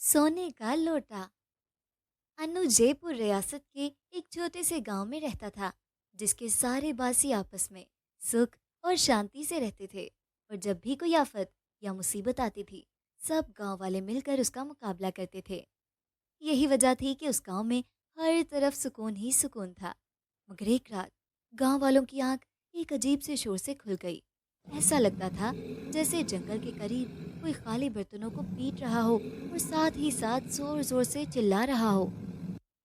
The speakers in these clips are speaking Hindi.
सोने का लोटा। अनु जयपुर रियासत के एक छोटे से गांव में रहता था, जिसके सारे बासी आपस में सुख और शांति से रहते थे। और जब भी कोई आफत या मुसीबत आती थी, सब गांव वाले मिलकर उसका मुकाबला करते थे। यही वजह थी कि उस गांव में हर तरफ सुकून ही सुकून था। मगर एक रात गांव वालों की आंख एक अजीब से शोर से खुल गई। ऐसा लगता था जैसे जंगल के करीब कोई खाली बर्तनों को पीट रहा हो और साथ ही साथ जोर जोर से चिल्ला रहा हो।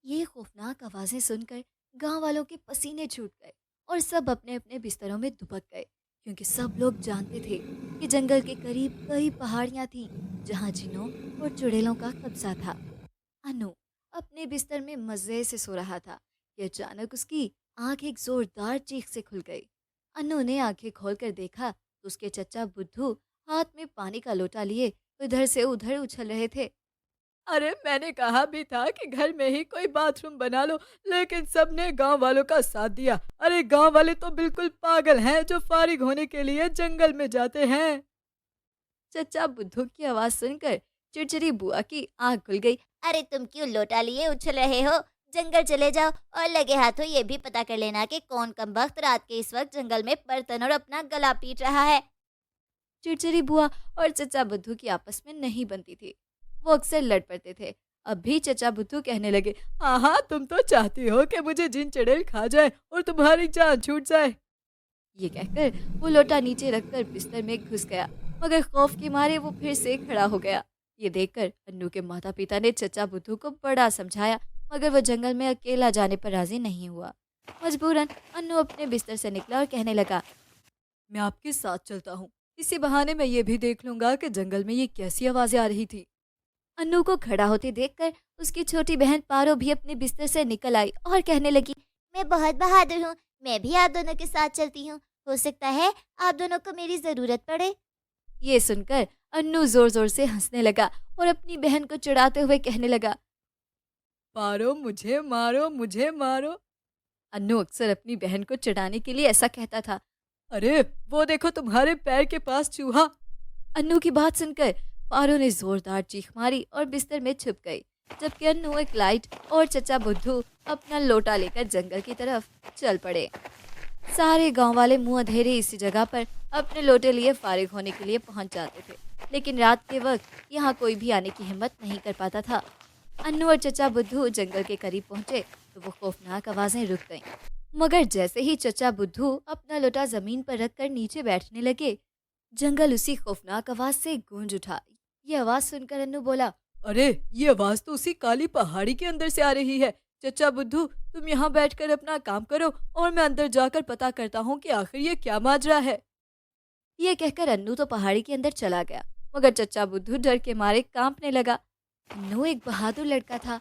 ये खौफनाक आवाजें सुनकर गांव वालों के पसीने छूट गए और सब अपने अपने बिस्तरों में दुबक गए, क्योंकि सब लोग जानते थे कि जंगल के करीब कई पहाड़ियां थीं जहां जिन्हों और चुड़ैलों का कब्जा था। अनु अपने बिस्तर में मजे से सो रहा था कि अचानक उसकी आंख एक जोरदार चीख से खुल गई। अनु ने आंखें खोलकर देखा तो उसके चचा बुद्धू हाथ में पानी का लोटा लिए इधर से उधर उछल रहे थे। अरे मैंने कहा भी था कि घर में ही कोई बाथरूम बना लो, लेकिन सबने गांव वालों का साथ दिया। अरे गांव वाले तो बिल्कुल पागल हैं जो फारिग होने के लिए जंगल में जाते हैं। चचा बुद्धू की आवाज सुनकर चिड़चिड़ी बुआ की आंख खुल गई। अरे तुम क्यों लोटा लिए उछल रहे हो? जंगल चले जाओ और लगे हाथों ये भी पता कर लेना कि कौन कमबख्त रात के इस वक्त जंगल में बर्तन और अपना गला पीट रहा है। चिड़चिड़ी बुआ और चचा बुद्धू की आपस में नहीं बनती थी, वो अक्सर लड़ पड़ते थे। अब भी चचा बुद्धू कहने लगे, हाँ हाँ, तुम तो चाहती हो कि मुझे जिन चुड़ैल खा जाए और तुम्हारी जान छूट जाए। ये कहकर वो लोटा नीचे रखकर बिस्तर में घुस गया, मगर खौफ के मारे वो फिर से खड़ा हो गया। ये देखकर अन्नू के माता पिता ने चचा बुद्धू को बड़ा समझाया, मगर वो जंगल में अकेला जाने पर राजी नहीं हुआ। मजबूरन अन्नू अपने बिस्तर से निकला और कहने लगा, मैं आपके साथ चलता हूँ, इसी बहाने मैं ये भी देख लूंगा कि जंगल में ये कैसी आवाजें आ रही थी। अन्नू को खड़ा होते देखकर उसकी छोटी बहन पारो भी अपने बिस्तर से निकल आई और कहने लगी, मैं बहुत बहादुर हूँ, मैं भी आप दोनों के साथ चलती हूँ। हो सकता है आप दोनों को मेरी जरूरत पड़े। ये सुनकर अन्नू जोर जोर से हंसने लगा और अपनी बहन को चिढ़ाते हुए कहने लगा, पारो मुझे मारो, मुझे मारो। अन्नू अक्सर अपनी बहन को चिढ़ाने के लिए ऐसा कहता था। अरे वो देखो तुम्हारे पैर के पास चूहा। अन्नू की बात सुनकर पारो ने जोरदार चीख मारी और बिस्तर में छुप गई, जबकि अन्नू एक लाइट और चचा बुद्धू अपना लोटा लेकर जंगल की तरफ चल पड़े। सारे गांव वाले मुंह अंधेरे इसी जगह पर अपने लोटे लिए फारिग होने के लिए पहुंच जाते थे, लेकिन रात के वक्त यहाँ कोई भी आने की हिम्मत नहीं कर पाता था। अन्नू और चचा बुद्धू जंगल के करीब पहुंचे तो वो खौफनाक आवाजें रुक गईं। मगर जैसे ही चचा बुद्धू अपना लोटा जमीन पर रखकर नीचे बैठने लगे, जंगल उसी खौफनाक आवाज से गूंज उठा। ये आवाज सुनकर अन्नू बोला, अरे ये आवाज तो उसी काली पहाड़ी के अंदर से आ रही है। चचा बुद्धू, तुम यहाँ बैठकर अपना काम करो और मैं अंदर जाकर पता करता हूँ कि आखिर ये क्या माजरा है। ये कहकर अन्नू तो पहाड़ी के अंदर चला गया, मगर चचा बुद्धू डर के मारे कांपने लगा। अन्नू एक बहादुर लड़का था,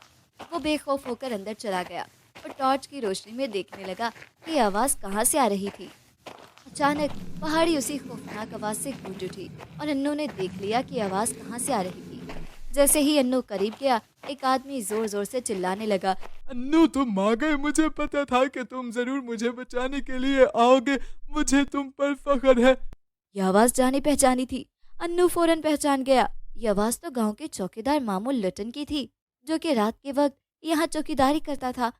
वो बेखौफ होकर अंदर चला गया और टॉर्च की रोशनी में देखने लगा कि आवाज कहाँ से आ रही थी। अचानक पहाड़ी उसी खौफनाक आवाज से गूंज उठी और अन्नू ने देख लिया कि आवाज कहाँ से आ रही थी। जैसे ही अन्नू करीब गया, एक आदमी जोर जोर से चिल्लाने लगा, अन्नू तुम आ गए, मुझे पता था कि तुम जरूर मुझे बचाने के लिए आओगे, मुझे तुम पर फख्र है। यह आवाज जानी पहचानी थी। अन्नू फौरन पहचान गया, यह आवाज तो गांव के चौकीदार मामू लटन की थी, जो कि रात के वक्त यहाँ चौकीदारी करता था।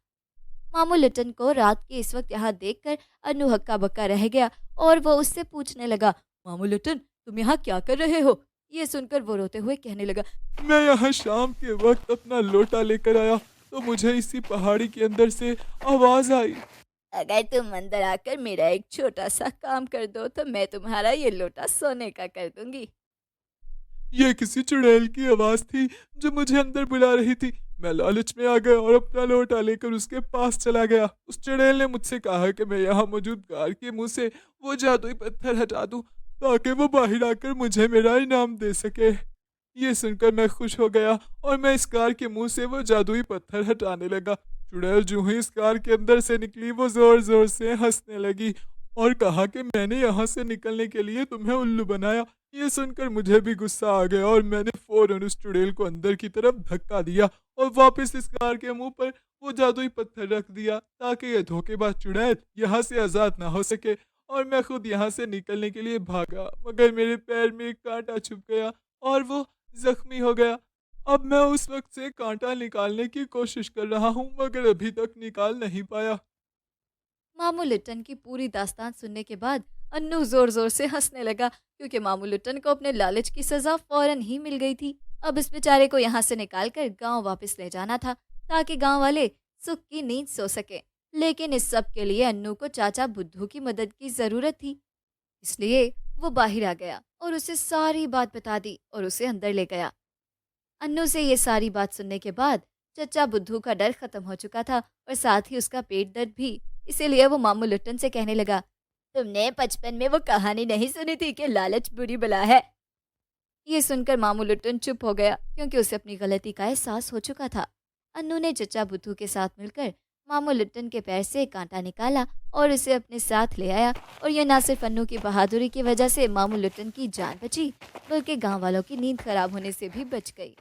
मामू लटन को रात के इस वक्त यहाँ देखकर अन्नू हक्का बक्का रह गया और वो उससे पूछने लगा, मामू लटन, तुम यहाँ क्या कर रहे हो? ये सुनकर वो रोते हुए कहने लगा, मैं यहाँ शाम के वक्त अपना लोटा लेकर आया तो मुझे इसी पहाड़ी के अंदर से आवाज आई। अगर तुम अंदर आकर मेरा एक छोटा सा काम कर दो तो मैं तुम्हारा ये लोटा सोने का कर दूंगी। ये किसी चुड़ैल की आवाज थी जो मुझे अंदर बुला रही थी। मैं लालच में आ गया और अपना लोटा लेकर उसके पास चला गया। उस चुड़ैल ने मुझसे कहा कि मैं यहाँ मौजूद कार के मुंह से वो जादुई पत्थर हटा दूं ताकि वो बाहर आकर मुझे मेरा इनाम दे सके। ये सुनकर मैं खुश हो गया और मैं इस कार के मुंह से वो जादुई पत्थर हटाने लगा। चुड़ैल जो ही इस कार के अंदर से निकली, वो जोर जोर से हंसने लगी और कहा कि मैंने यहाँ से निकलने के लिए तुम्हें उल्लू बनाया। ये सुनकर मुझे भी गुस्सा आ गया और मैंने फौरन उस चुड़ैल को अंदर की तरफ धक्का दिया और वापस इस कार के मुंह पर वो जादुई पत्थर रख दिया ताकि ये धोखेबाज चुड़ैल यहाँ से आजाद ना हो सके। और मैं खुद यहाँ से निकलने के लिए भागा, मगर मेरे पैर में एक कांटा छुप गया और वो जख्मी हो गया। अब मैं उस वक्त से कांटा निकालने की कोशिश कर रहा हूँ मगर अभी तक निकाल नहीं पाया। मामू लिट्टन की पूरी दास्तान सुनने के बाद अन्नू जोर जोर से हंसने लगा, क्योंकि मामू लिट्टन को अपने लालच की सजा फौरन ही मिल गई थी। अब इस बेचारे को यहाँ से निकालकर गांव वापस ले जाना था, ताकि गांव वाले सुख की नींद सो सके। लेकिन इस सब के लिए अन्नू को चाचा बुद्धू की मदद की जरूरत थी, इसलिए वो बाहर आ गया और उसे सारी बात बता दी और उसे अंदर ले गया। अन्नू से ये सारी बात सुनने के बाद चचा बुद्धू का डर खत्म हो चुका था और साथ ही उसका पेट दर्द भी। इसीलिए वो मामू लिट्टन से कहने लगा, तुमने बचपन में वो कहानी नहीं सुनी थी कि लालच बुरी बला है? ये सुनकर मामू लिट्टन चुप हो गया, क्योंकि उसे अपनी गलती का एहसास हो चुका था। अन्नू ने चचा बुद्धू के साथ मिलकर मामू लिट्टन के पैर से कांटा निकाला और उसे अपने साथ ले आया। और यह ना सिर्फ अन्नू की बहादुरी की वजह से मामू लिट्टन की जान बची, बल्कि गांव वालों की नींद खराब होने से भी बच गई।